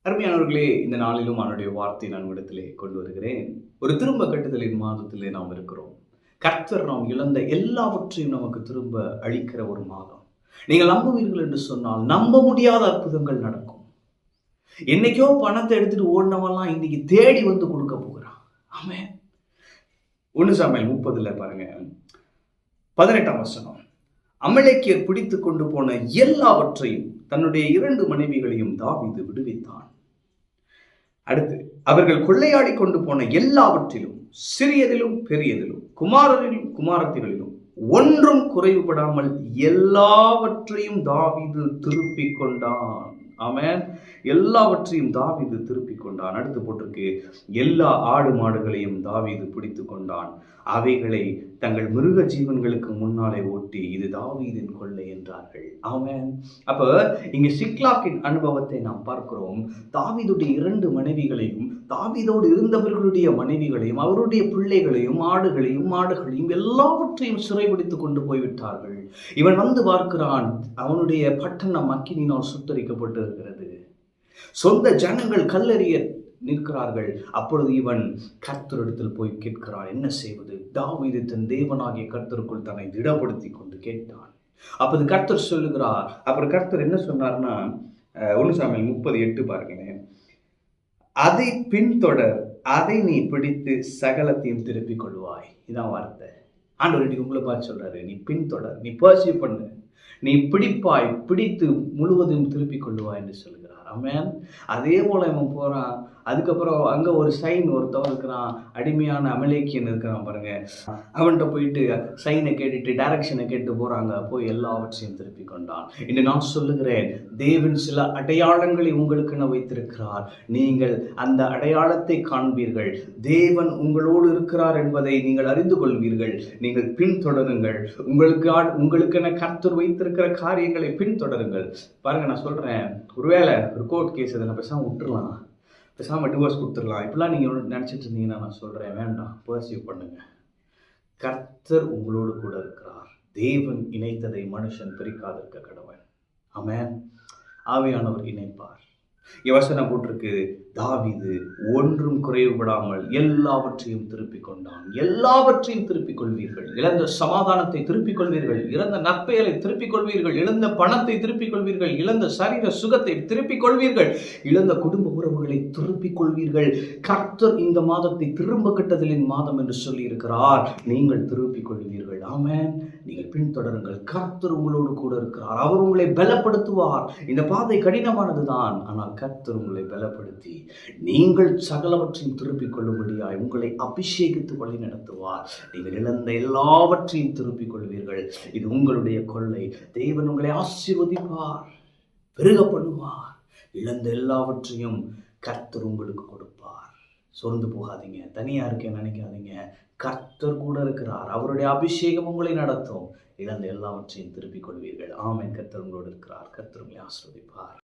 அருமையானவர்களே, இந்த நாளிலும் அவனுடைய வார்த்தை நான் இடத்திலே கொண்டு வருகிறேன். ஒரு திரும்ப கட்டுதலின் மாதத்திலே நாம் இருக்கிறோம். கர்த்தர் நாம் இழந்த எல்லாவற்றையும் நமக்கு திரும்ப அளிக்கிற ஒரு மாதம். நீங்கள் நம்புவீர்கள் என்று சொன்னால் நம்ப முடியாத அற்புதங்கள் நடக்கும். என்னைக்கோ பணத்தை எடுத்துட்டு ஓடினவெல்லாம் இன்னைக்கு தேடி வந்து கொடுக்க போகிறான். ஆமென். 1 சாமுவேல் 30 பாருங்க, 18ஆம் வசனம். அமலேக்கியர் பிடித்து கொண்டு போன எல்லாவற்றையும் தன்னுடைய 2 மனைவிகளையும் தாவீது விடுவித்தான். அடுத்து, அவர்கள் கொள்ளையாடி கொண்டு போன எல்லாவற்றிலும் சிறியதிலும் பெரியதிலும் குமாரரிலும் குமாரத்திகளிலும் ஒன்றும் குறைவுபடாமல் எல்லாவற்றையும் தாவீது திருப்பிக் கொண்டான். ஆமென். எல்லாவற்றையும் தாவீது திருப்பிக் கொண்டான். அடுத்து போட்டிருக்கு, எல்லா ஆடு மாடுகளையும் தாவீது பிடித்து கொண்டான். அவைகளை தங்கள் மிருக ஜீவன்களுக்கு முன்னாலே ஓட்டி இது தாவீதின் கொள்ளை என்றார்கள். ஆமென். அப்ப இங்க சிக்லாக்கின் அனுபவத்தை நாம் பார்க்கிறோம். தாவீதுடைய 2 மனைவிகளையும் தாவீதோடு இருந்தவர்களுடைய மனைவிகளையும் அவருடைய பிள்ளைகளையும் ஆடுகளையும் மாடுகளையும் எல்லாவற்றையும் சிறைபிடித்துக் கொண்டு போய்விட்டார்கள். இவன் வந்து பார்க்கிறான், அவனுடைய பட்டணம் அக்கினியினால் சுட்டரிக்கப்பட்டு இருக்கிறது. சொந்த ஜனங்கள் கல்லெறிய நிற்கிறார்கள். அப்பொழுது இவன் கர்த்தரிடத்தில் போய் கேட்கிறான், என்ன செய்வது? தாவீது தன் தேவனாகிய கர்த்தருக்குள் தன்னை திடப்படுத்தி கொண்டு கேட்டான். அப்போது கர்த்தர் சொல்லுகிறார். அப்புறம் கர்த்தர் என்ன சொன்னார்னா, 1 சாமுவேல் 38 பாருங்களேன். அதை பின்தொடர், அதை நீ பிடித்து சகலத்தையும் திருப்பிக் கொள்வாய். இதான் வார்த்தை. ஆண்டவர் உங்களை பார்த்து சொல்றாரு, நீ பின்தொடர், நீ பர்சியூ பண்ணு, நீ பிடிப்பாய், பிடித்து முழுவதும் திருப்பிக் கொள்வாய் என்று சொல்லுகிறார். ஆமென். அதே போல இவன் போறான். அதுக்கப்புறம் அங்க ஒரு சைன் ஒருத்தவன் இருக்கிறான், அடிமையான அமலேக்கியன் இருக்கிறான் பாருங்க. அவன்கிட்ட போயிட்டு சைனை கேட்டுட்டு டைரக்ஷனை கேட்டு போறாங்க. போய் எல்லாவற்றையும் திருப்பி கொண்டான். இன்று நான் சொல்லுகிறேன், தேவன் சில அடையாளங்களை உங்களுக்கு வைத்திருக்கிறார். நீங்கள் அந்த அடையாளத்தை காண்பீர்கள். தேவன் உங்களோடு இருக்கிறார் என்பதை நீங்கள் அறிந்து கொள்வீர்கள். நீங்கள் பின்தொடருங்கள். உங்களுக்கென கர்த்தர் வைத்திருக்கிற காரியங்களை பின்தொடருங்கள். பாருங்க, நான் சொல்றேன், ஒருவேளை ஒரு கோர்ட் கேஸ் இதை நான் பேசாம விட்டுறலாம், பேசாமல் டிவோர்ஸ் கொடுத்துடலாம், இப்படிலாம் நீங்கள் நினச்சிட்டு இருந்தீங்கன்னா நான் சொல்கிறேன், வேண்டாம், பர்சியூ பண்ணுங்க. கர்த்தர் உங்களோடு கூட இருக்கிறார். தேவன் இணைத்ததை மனுஷன் பிரிக்காதிருக்க கடவன். ஆமென். ஆவியானவர் இணைப்பார். வசனம் போட்டிருக்கு, தாவீது ஒன்றும் குறைவுபடாமல் எல்லாவற்றையும் திருப்பிக் கொண்டான். எல்லாவற்றையும் திருப்பிக் கொள்வீர்கள். இழந்த சமாதானத்தை திருப்பிக் கொள்வீர்கள். இழந்த நற்பெயரை திருப்பிக் கொள்வீர்கள். இழந்த பணத்தை திருப்பிக் கொள்வீர்கள். இழந்த சரீர சுகத்தை திருப்பிக் கொள்வீர்கள். இழந்த குடும்ப உறவுகளை திருப்பிக் கொள்வீர்கள். கர்த்தர் இந்த மாதத்தை திரும்ப கட்டுதலின் மாதம் என்று சொல்லி இருக்கிறார். நீங்கள் திருப்பிக் கொள்வீர்கள். ஆமென். நீங்கள் பின்தொடருங்கள். கர்த்தர் உங்களோடு கூட இருக்கிறார். அவர் உங்களை பலப்படுத்துவார். இந்த பாதை கடினமானதுதான், ஆனால் கர்த்தர் உங்களை பலப்படுத்தி நீங்கள் சகலவற்றையும் திருப்பிக் கொள்ளும்படியாய் உங்களை அபிஷேகித்து வழி நடத்துவார். நீங்கள் இழந்த எல்லாவற்றையும் திருப்பிக் கொள்வீர்கள். இது உங்களுடைய கொள்ளை. தேவன் உங்களை ஆசீர்வதிப்பார், பெருக பண்ணுவார். இழந்த எல்லாவற்றையும் கர்த்தர் உங்களுக்கு கொடுப்பார். சொர்ந்து போகாதீங்க, தனியா இருக்கேன்னு நினைக்காதீங்க. கர்த்தர் கூட இருக்கிறார். அவருடைய அபிஷேகம் உங்களை நடத்தும். இழந்த எல்லாவற்றையும் திருப்பிக் கொள்வீர்கள். ஆமென். கர்த்தர் உங்களோடு இருக்கிறார். கர்த்தர் உங்களை ஆசீர்வதிப்பார்.